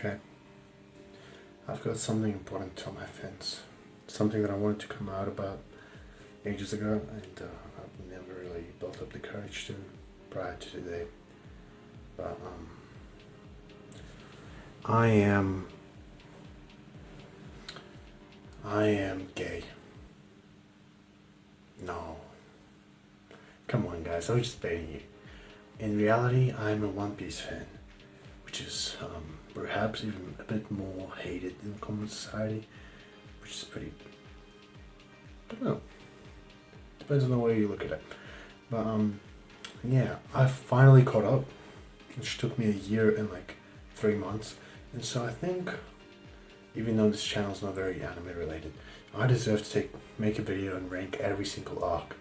Okay, I've got something important to tell my fans. Something that I wanted to come out about ages ago, and I've never really built up the courage to prior to today. But I am, I am gay. No, come on, guys. I was just baiting you. In reality, I'm a One Piece fan, which is perhaps even a bit more hated in common society, which is pretty. I don't know. Depends on the way you look at it. But yeah, I finally caught up, which took me a year and like 3 months. And so I think, even though this channel is not very anime related, I deserve to make a video and rank every single arc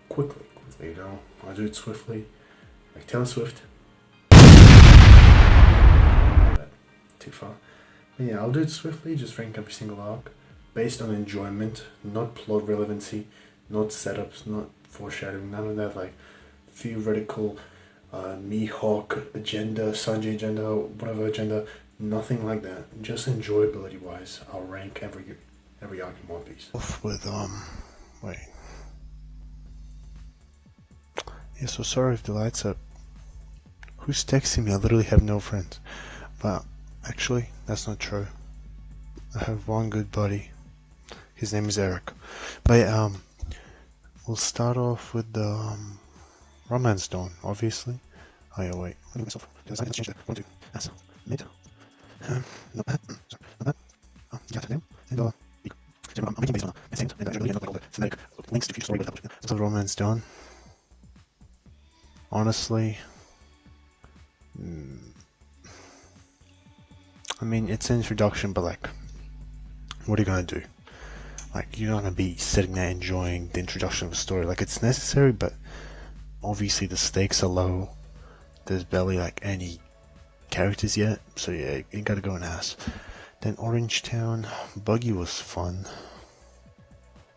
quickly. You know, I'll do it swiftly, like Taylor Swift. Too far. But yeah, I'll do it swiftly, just rank every single arc based on enjoyment, not plot relevancy, not setups, not foreshadowing, none of that like theoretical Mihawk agenda, Sanji agenda, whatever agenda, nothing like that. Just enjoyability wise, I'll rank every arc in One Piece. Off with wait. Yeah, so sorry if the lights up. Who's texting me? I literally have no friends. But actually, that's not true. I have one good buddy. His name is Eric. But we'll start off with the Romance Dawn, obviously. Oh yeah, wait. What do myself? Because I need to change that. One, two. That's mid. No, sorry. No, yeah, now. And I'm making based on a second, and I really end up like all the thematic links to future story with that. So Romance Dawn. Honestly, I mean, it's an introduction, but like, what are you gonna do? Like, you're not gonna be sitting there enjoying the introduction of a story. Like, it's necessary, but obviously the stakes are low. There's barely like any characters yet, so yeah, you gotta go and ask. Then Orange Town, Buggy was fun.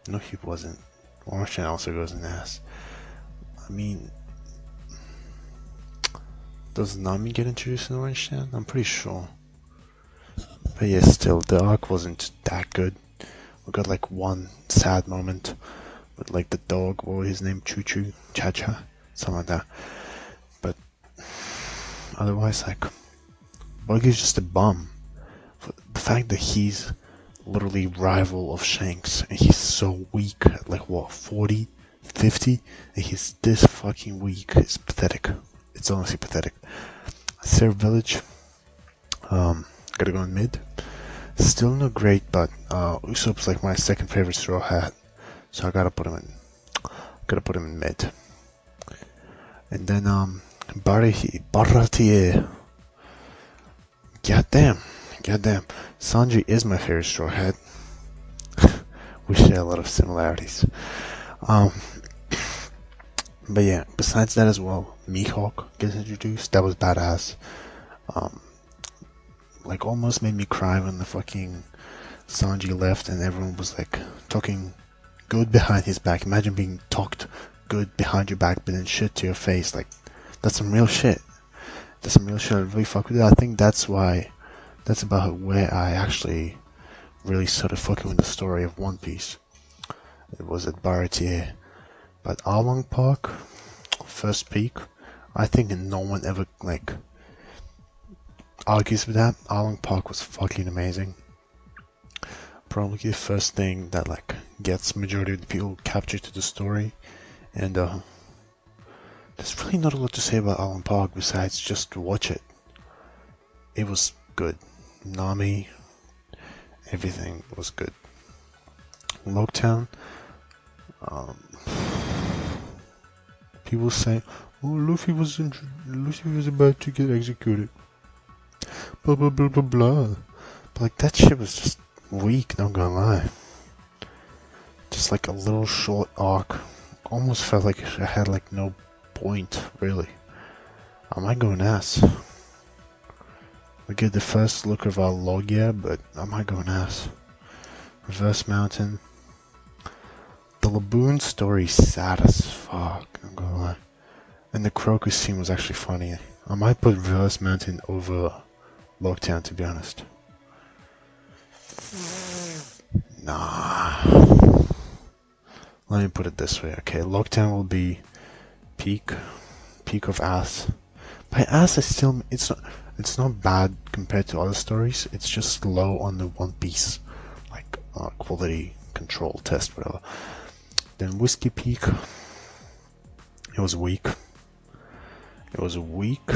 No, he wasn't. Orange Town also goes and ass. I mean, does Nami get introduced in Orange Town? I'm pretty sure. But yeah, still, the arc wasn't that good. We got like one sad moment with like the dog, what was his name? Choo Choo? Cha Cha? Something like that. But otherwise, like, Buggy's just a bum. The fact that he's literally rival of Shanks and he's so weak at like what, 40, 50, and he's this fucking weak is pathetic. It's honestly pathetic. Syrup Village, gotta go in mid. Still not great, but Usopp's like my second favorite Straw Hat, so I gotta put him in mid. And then Baratier. Goddamn, Sanji is my favorite Straw Hat. We share a lot of similarities. But yeah, besides that as well, Mihawk gets introduced. That was badass. Like, almost made me cry when the fucking Sanji left and everyone was like talking good behind his back. Imagine being talked good behind your back but then shit to your face. Like, that's some real shit. I really fuck with it. I think that's about where I actually really started fucking with the story of One Piece. It was at Baratier. But Arlong Park, first peak, I think no one ever like argues with that. Arlong Park was fucking amazing. Probably the first thing that like gets majority of the people captured to the story. And there's really not a lot to say about Arlong Park besides just watch it. It was good. Nami, everything was good. Loguetown, people say, "Oh, Luffy was about to get executed." Blah blah blah blah blah. But like, that shit was just weak. Not gonna lie. Just like a little short arc. Almost felt like it had like no point really. I might go and ask. We get the first look of our Logia, but I might go and ask. Reverse Mountain. The Laboon story is sad as fuck, I'm gonna lie. And the Crocus scene was actually funny. I might put Reverse Mountain over Lockdown, to be honest. Nah. Let me put it this way, okay? Lockdown will be peak of ass. By ass, it's not bad compared to other stories. It's just low on the One Piece, like quality control test, whatever. Then Whiskey Peak. It was weak. It was weak,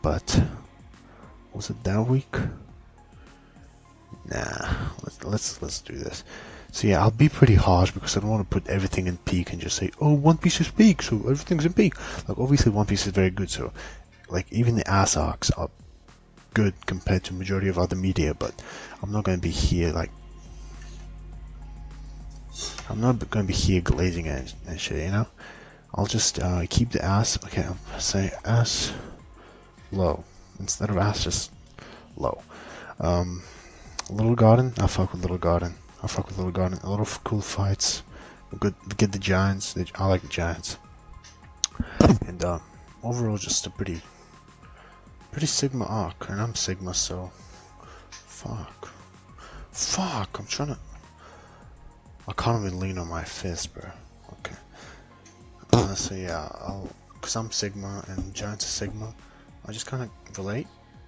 but was it that weak? Nah. Let's do this. So yeah, I'll be pretty harsh because I don't want to put everything in peak and just say, oh, One Piece is peak, so everything's in peak. Like, obviously One Piece is very good, so, like, even the ass arcs are good compared to majority of other media, but I'm not going to be here, like, I'm not going to be here glazing and shit, you know? I'll just keep the ass, okay, I'll say ass low, instead of ass, just low. Little Garden, I'll fuck with Little Garden. A lot of cool fights. We get the Giants. I like the Giants. And overall, just a pretty Sigma arc. And I'm Sigma, so fuck. I'm trying to. I can't even lean on my fist, bro. Okay. So yeah, cause I'm Sigma and Giants are Sigma. I just kind of relate.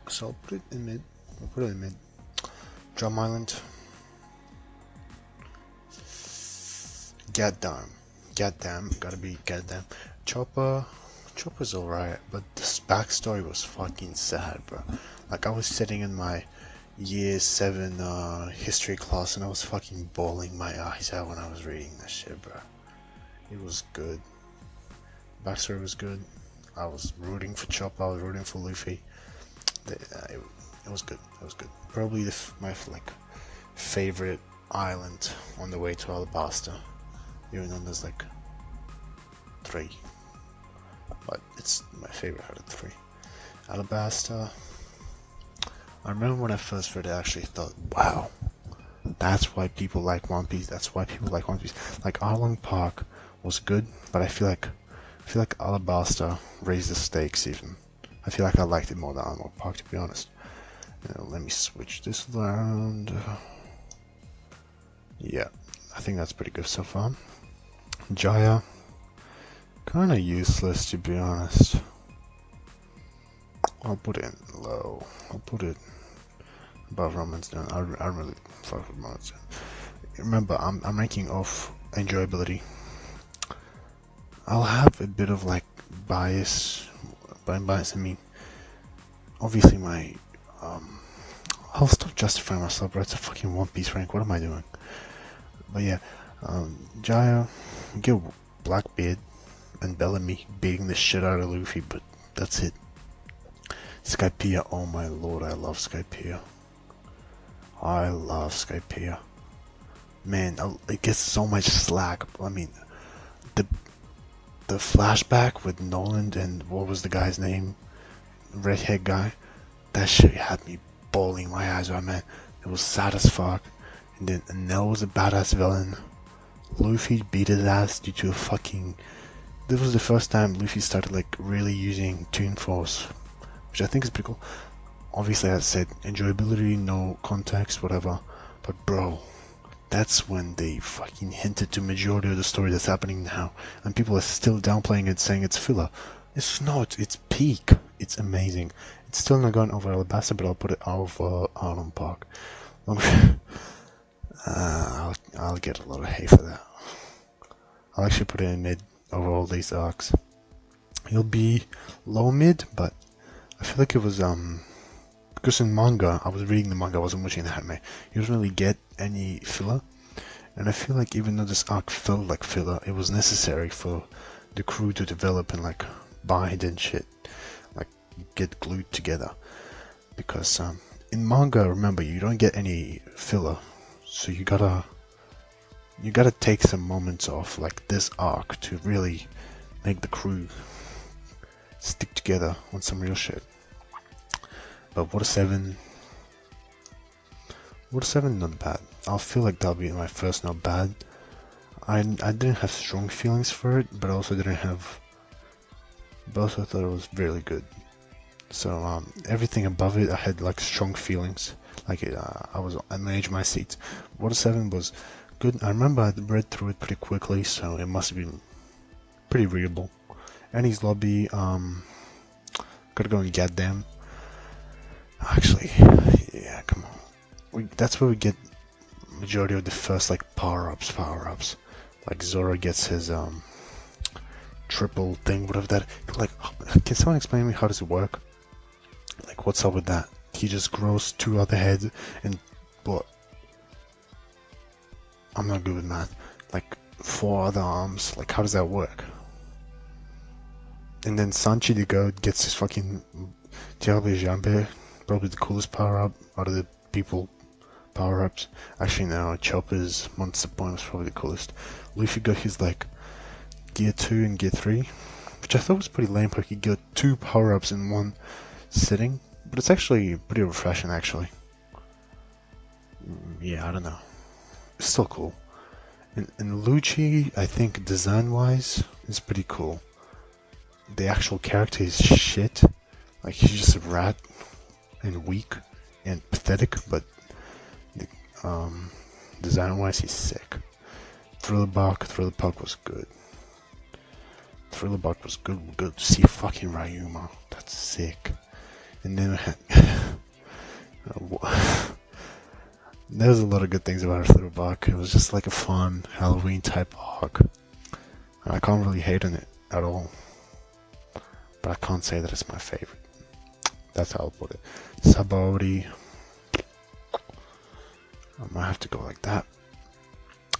So I'll put it in mid. Drum Island. Goddamn, gotta be goddamn. Chopper's alright, but this backstory was fucking sad, bro. Like, I was sitting in my year 7 history class and I was fucking bawling my eyes out when I was reading this shit, bro. It was good. Backstory was good. I was rooting for Chopper, I was rooting for Luffy. It was good. Probably my favorite island on the way to Alabasta. Even though there's like 3, but it's my favorite out of 3. Alabasta. I remember when I first read it, I actually thought, wow, that's why people like One Piece. Like, Arlong Park was good, but I feel like Alabasta raised the stakes even. I feel like I liked it more than Arlong Park, to be honest. Let me switch this around. Yeah, I think that's pretty good so far. Jaya, kinda useless, to be honest. I'll put it in low. I'll put it above Romance Down. I really fuck with Romance Down. Remember, I'm ranking off enjoyability. I'll have a bit of like bias. By bias I mean, obviously my I'll stop justifying myself, bro. It's a fucking One Piece rank. What am I doing? But yeah, Jaya, get Blackbeard and Bellamy beating the shit out of Luffy, but that's it. Skypiea, oh my lord, I love Skypiea. Man, it gets so much slack. I mean, the flashback with Nolan and what was the guy's name? Redhead guy. That shit had me bawling my eyes out, man. It was sad as fuck. And then Nell was a badass villain. Luffy beat his ass due to a fucking... This was the first time Luffy started like really using Toon Force, which I think is pretty cool. Obviously, as I said, enjoyability, no context, whatever. But bro, that's when they fucking hinted to majority of the story that's happening now, and people are still downplaying it, saying it's filler. It's not. It's peak. It's amazing. It's still not going over Alabasta, but I'll put it over Arlong Park. I'll get a lot of hate for that. I'll actually put it in mid over all these arcs. It'll be low mid, but I feel like it was because in manga, I was reading the manga, I wasn't watching the anime. You don't really get any filler, and I feel like even though this arc felt like filler, it was necessary for the crew to develop and like bind and shit, like get glued together. Because in manga, remember, you don't get any filler, so you gotta take some moments off, like this arc, to really make the crew stick together on some real shit. But Water 7, not bad. I feel like that'll be my first not bad. I didn't have strong feelings for it, but I also didn't have. But also thought it was really good. So everything above it, I had like strong feelings. Like I was on the edge of my seat. Water 7 was good. I remember I read through it pretty quickly, so it must have been pretty readable. Annie's Lobby, gotta go and get them. Actually, yeah, come on. That's where we get majority of the first like power-ups. Like Zora gets his triple thing, whatever that. Like, can someone explain to me how does it work? Like, what's up with that? He just grows 2 other heads and what? I'm not good with math. Like 4 other arms. Like, how does that work? And then Sanchi the Goat gets his fucking Diable Jambe, probably the coolest power up out of the people power ups. Actually, no, Chopper's Monster Point was probably the coolest. Luffy got his like Gear 2 and Gear 3, which I thought was pretty lame, but he got 2 power ups in one sitting. But it's actually pretty refreshing, actually. Yeah, I don't know. It's still cool. And Lucci, I think design-wise, is pretty cool. The actual character is shit. Like, he's just a rat and weak and pathetic, but design-wise, he's sick. Thriller Bark was good. Thriller Bark was good. Good to see fucking Ryuma. That's sick. And then there's a lot of good things about Thriller Bark. It was just like a fun Halloween type arc. I can't really hate on it at all. But I can't say that it's my favorite. That's how I'll put it. Sabaody. I might have to go like that.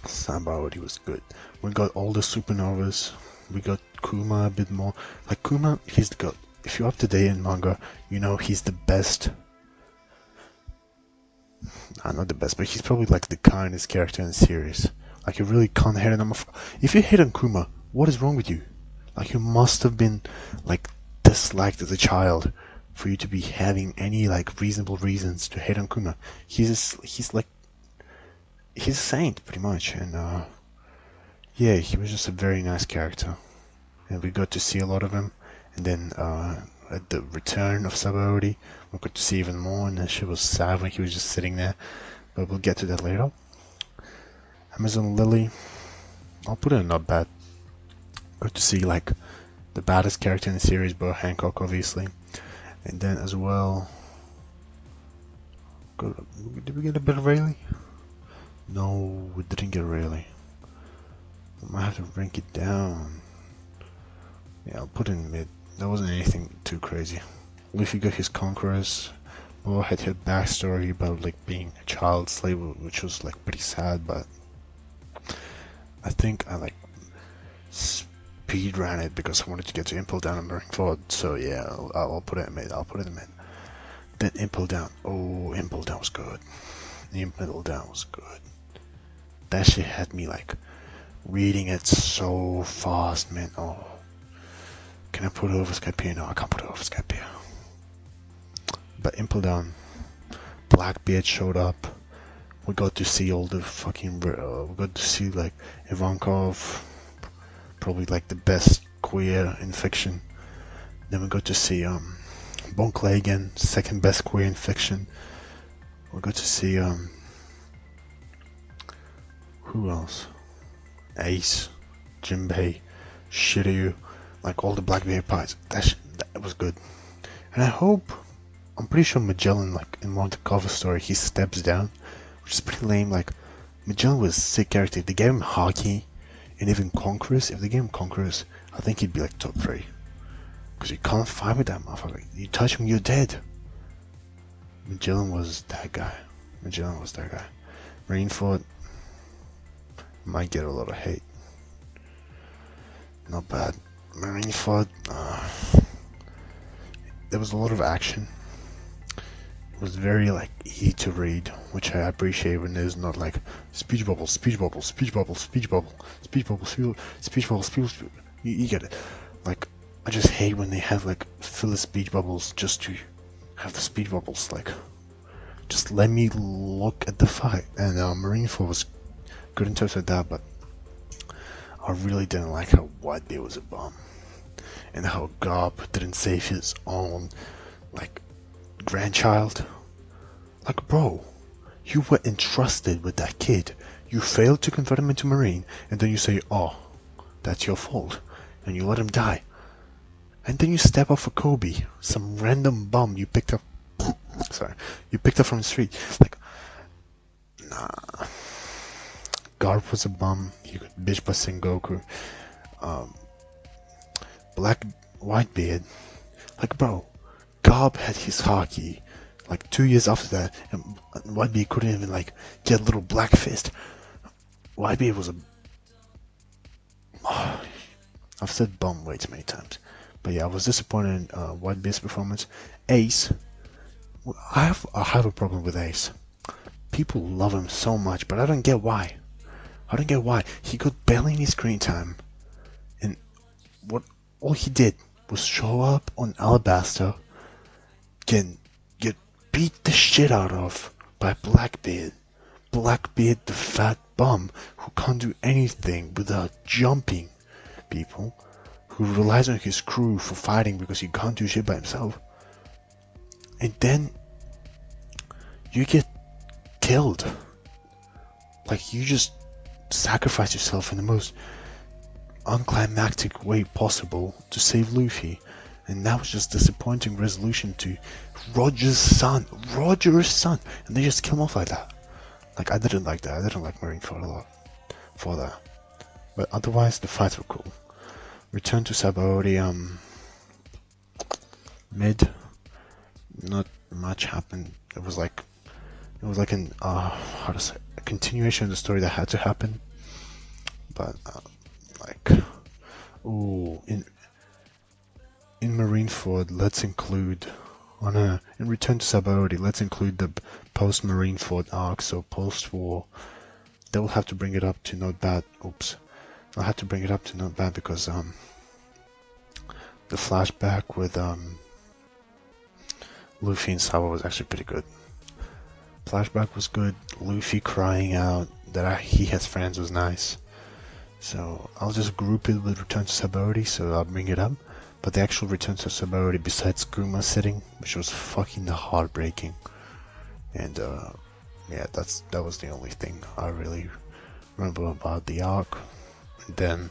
Sabaody was good. We got all the supernovas. We got Kuma a bit more. Like Kuma, he's the goat. If you're up to date in manga, you know he's the best. Not the best, but he's probably like the kindest character in the series. Like you really can't hate on him. If you hate on Kuma, what is wrong with you? Like you must have been like disliked as a child for you to be having any like reasonable reasons to hate on Kuma. He's a saint pretty much, and yeah, he was just a very nice character, and we got to see a lot of him. And then at the return of Sabaody, we got to see even more, and then she was sad when he was just sitting there. But we'll get to that later. Amazon Lily, I'll put it in not bad. Good to see like the baddest character in the series, Bo Hancock, obviously. And then as well, did we get a bit of Rayleigh? No, we didn't get Rayleigh. I might have to rank it down. Yeah, I'll put it in mid. There wasn't anything too crazy. Luffy got his conquerors. Bo had her backstory about like being a child slave, which was like pretty sad, but I think I like speed ran it because I wanted to get to Impel Down and Marineford. So yeah, I'll put it in mid. Then Impel Down. Oh, Impel Down was good. Impel Down was good. That shit had me like reading it so fast, man. Oh. Can I put it over Skypiea? No, I can't put it over Skypiea. But Impel Down, Blackbeard showed up. We got to see all the fucking. We got to see like Ivankov, probably like the best queer in fiction. Then we got to see Bon Clay again, second best queer in fiction. We got to see who else? Ace, Jinbei, Shiryu. Like all the Blackbeard parts, that was good. And I'm pretty sure Magellan, like in one of the cover story, he steps down, which is pretty lame. Like Magellan was a sick character. If they gave him Haki and even Conquerors, if they gave him Conquerors, I think he'd be like top 3. Because you can't fight with that motherfucker. You touch him, you're dead. Magellan was that guy. Marineford might get a lot of hate. Not bad. Marineford, there was a lot of action. It was very like easy to read, which I appreciate when there's not like speech bubbles. You get it. Like I just hate when they have like filler speech bubbles just to have the speech bubbles. Like just let me look at the fight. And Marineford was good in terms of that, but I really didn't like how Whitebeard was a bum, and how Garp didn't save his own like grandchild. Like, bro, you were entrusted with that kid. You failed to convert him into Marine, and then you say, oh, that's your fault, and you let him die. And then you step up for Kobe, some random bum you picked up. Sorry, you picked up from the street. Like, nah. Garp was a bum. You could bitch by Sengoku. Whitebeard. Like, bro, Garp had his hockey. Like 2 years after that, and Whitebeard couldn't even like get a little black fist. Whitebeard was a. Oh, I've said bum way too many times, but yeah, I was disappointed in Whitebeard's performance. Ace, I have a problem with Ace. People love him so much, but I don't get why. I don't get why. He got barely any screen time, and what all he did was show up on Alabaster, get beat the shit out of by Blackbeard. Blackbeard, the fat bum who can't do anything without jumping people, who relies on his crew for fighting because he can't do shit by himself. And then you get killed. Like, you just sacrifice yourself in the most unclimactic way possible to save Luffy. And that was just disappointing resolution to Roger's son, and they just kill him off like that. Like, I didn't like that. I didn't like Marineford a lot for that. But otherwise, the fights were cool. Return to Sabaody, mid. Not much happened. It was like an how to say, a continuation of the story that had to happen. But like, ooh, in Marineford, let's include in Return to Sabaody, let's include the post Marineford arc, so post-war. They will have to bring it up to not bad. Oops, I'll have to bring it up to not bad because the flashback with Luffy and Sabo was actually pretty good. Flashback was good. Luffy crying out that he has friends was nice. So I'll just group it with Return to Sabaody, so I'll bring it up. But the actual Return to Sabaody, besides Kuma sitting, which was fucking heartbreaking, and yeah, that was the only thing I really remember about the arc. And then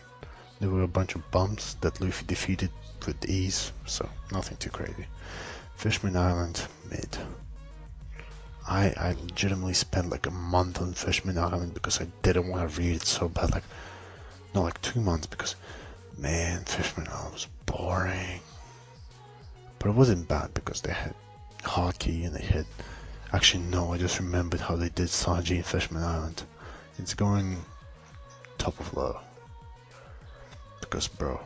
there were a bunch of bumps that Luffy defeated with ease, so nothing too crazy. Fishman Island, mid. I legitimately spent like a month on Fishman Island because I didn't want to read it so bad. Like, not like 2 months, because man, Fishman Island was boring. But it wasn't bad because they had hockey and they had. Actually, no, I just remembered how they did Sanji in Fishman Island. It's going top of low. Because, bro,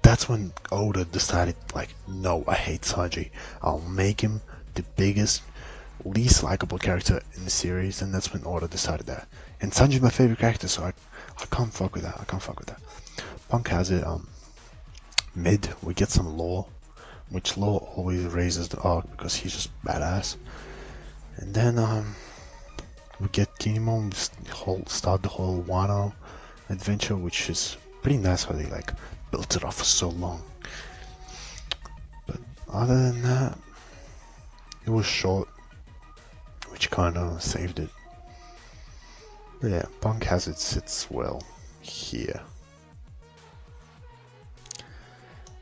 that's when Oda decided, like, no, I hate Sanji. I'll make him the biggest, least likable character in the series, and that's when Oda decided that. And Sanji's my favorite character, so I can't fuck with that. I can't fuck with that. Punk has it, mid, we get some Law, which Law always raises the arc because he's just badass. And then, we get Kinemon start the whole Wano adventure, which is pretty nice how they, like, built it off for so long. But other than that, it was short, which kinda saved it. But yeah, Punk Hazard sits well here.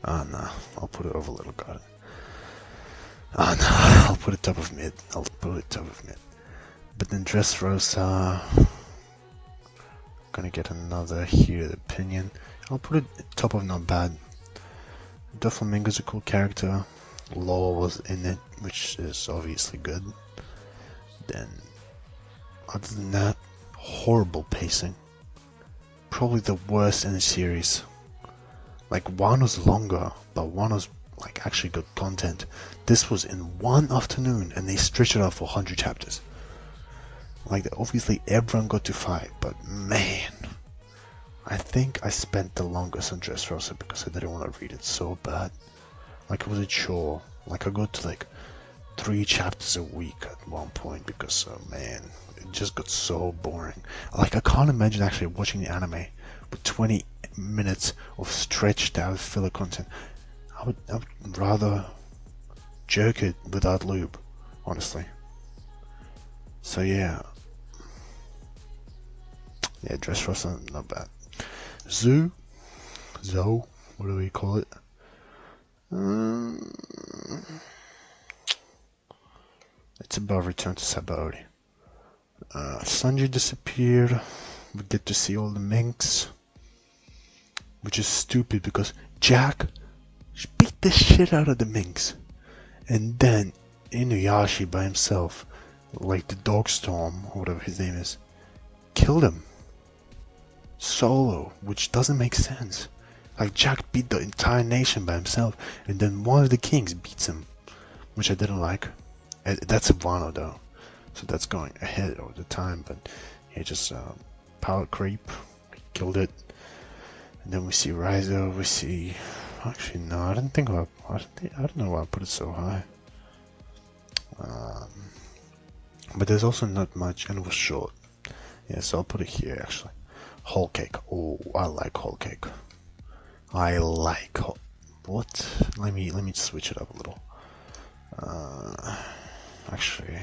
Ah, nah, I'll put it over Little Garden. Ah, nah, I'll put it top of mid. But then Dressrosa, gonna get another heated opinion. I'll put it top of not bad. Doflamingo's a cool character. Law was in it, which is obviously good. Then, other than that, horrible pacing. Probably the worst in the series. Like, Wano's longer, but Wano's like actually good content. This was in one afternoon and they stretched it out for 100 chapters. Like, obviously everyone got to fight, but man, I think I spent the longest on Dressrosa because I didn't want to read it so bad. Like, it was a chore. Like, I got to like 3 chapters a week at one point because, man, it just got so boring. Like, I can't imagine actually watching the anime with 20 minutes of stretched out filler content. I would rather jerk it without lube, honestly. So yeah, Dressrosa, not bad. Zoe, what do we call it? It's above Return to Sabaody. Sanji disappeared. We get to see all the minks, which is stupid because Jack beat the shit out of the minks, and then Inuyasha by himself, like the Dogstorm or whatever his name is, killed him solo, which doesn't make sense. Like Jack beat the entire nation by himself, and then one of the kings beats him, which I didn't like. That's a Wano though, so that's going ahead of the time. But he just power creep, he killed it. And then we see Raizo. We see. Actually, no, I didn't think about. I don't know why I put it so high. But there's also not much, and it was short. Yeah, so I'll put it here actually. Whole cake. Oh, I like whole cake. I like what? Let me switch it up a little. Actually,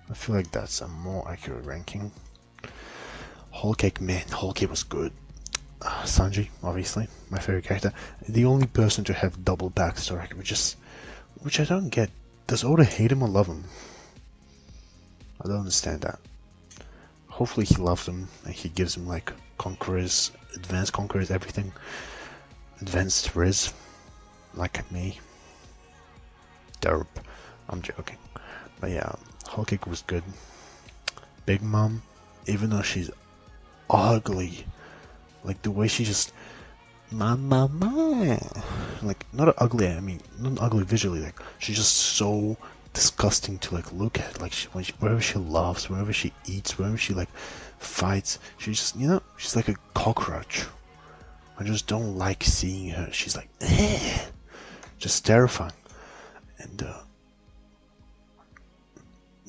I feel like that's a more accurate ranking. Whole cake, man, whole cake was good. Sanji, obviously, my favorite character. The only person to have double backstory, which I don't get. Does Oda hate him or love him? I don't understand that. Hopefully he loves him and he gives him like conquerors, advanced conquerors, everything. Advanced Riz, like me. Derp. I'm joking. But yeah, Whole Cake was good. Big Mom, even though she's ugly, like the way she just mama, like not ugly. I mean, not ugly visually. Like she's just so disgusting to like look at. Like wherever she laughs, wherever she eats, wherever she like fights, she just she's like a cockroach. I just don't like seeing her. She's like just terrifying, and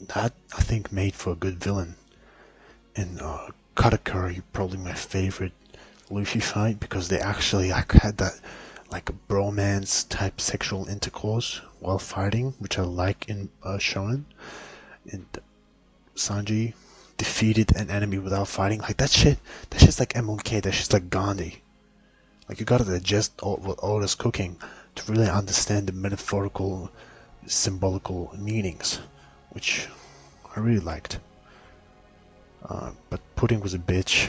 that I think made for a good villain. And Katakuri, probably my favorite Luffy fight because they actually like had that like a bromance type sexual intercourse while fighting, which I like in Shonen. And Sanji defeated an enemy without fighting. Like that shit. That shit's like MLK. That shit's like Gandhi. Like you gotta digest what Oda's cooking to really understand the metaphorical, symbolical meanings, which I really liked. But Pudding was a bitch.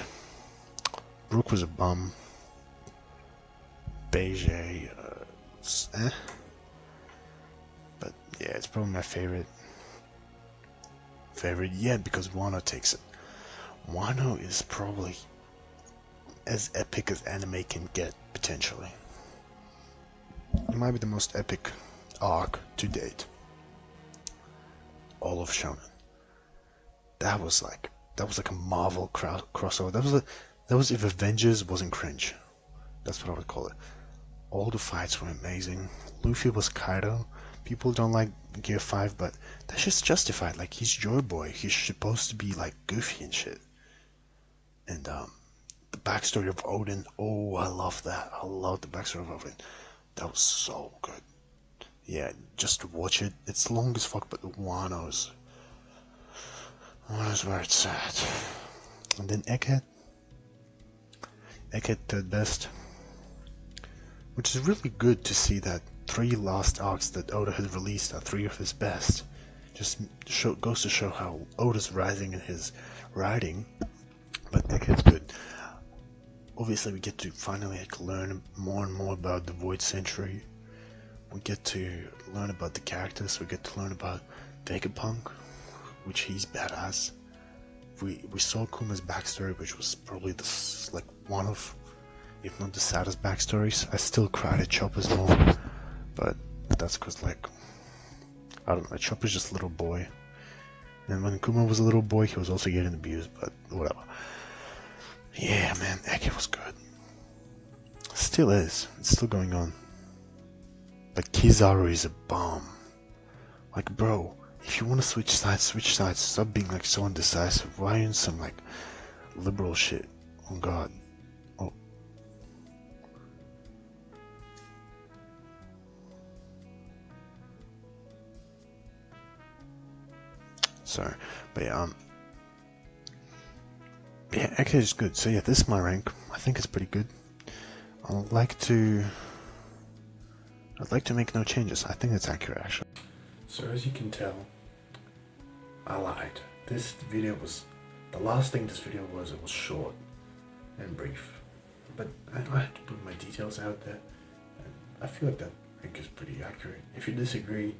Brook was a bum. Beige, But yeah, it's probably my favorite. Favorite yet because Wano takes it. Wano is probably as epic as anime can get, potentially. It might be the most epic arc to date. All of Shonen. That was like a Marvel crossover. That was if Avengers wasn't cringe. That's what I would call it. All the fights were amazing. Luffy was Kaido. People don't like Gear 5, but that's just justified. Like, he's Joy Boy. He's supposed to be like goofy and shit. And the backstory of Odin. Oh, I love that. I love the backstory of Odin. That was so good. Yeah, just watch it. It's long as fuck, but Wano's where it's at. And then Egghead third best, which is really good to see that 3 last arcs that Oda has released are 3 of his best. Just goes to show how Oda's rising in his writing. But Egghead's good. Obviously, we get to finally learn more and more about the Void Century. We get to learn about the characters. We get to learn about Vegapunk, which he's badass. We saw Kuma's backstory, which was probably one of, if not the saddest backstories. I still cried at Chopper's moment, but that's because I don't know, Chopper's just a little boy. And when Kuma was a little boy, he was also getting abused, but whatever. Yeah, man, Egghead was good. Still is. It's still going on. But Kizaru is a bomb. Like, bro, if you want to switch sides, switch sides. Stop being like so indecisive. Why are you in some like liberal shit? Oh god. Oh. So, but yeah, okay, it's good. So yeah, this is my rank. I think it's pretty good. I'd like to make no changes. I think it's accurate, actually. So as you can tell, I lied. This video was, the last thing this video was, it was short and brief. But I had to put my details out there, and I feel like that rank is pretty accurate. If you disagree,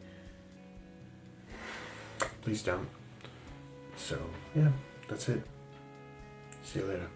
please don't. So yeah, that's it. See you later.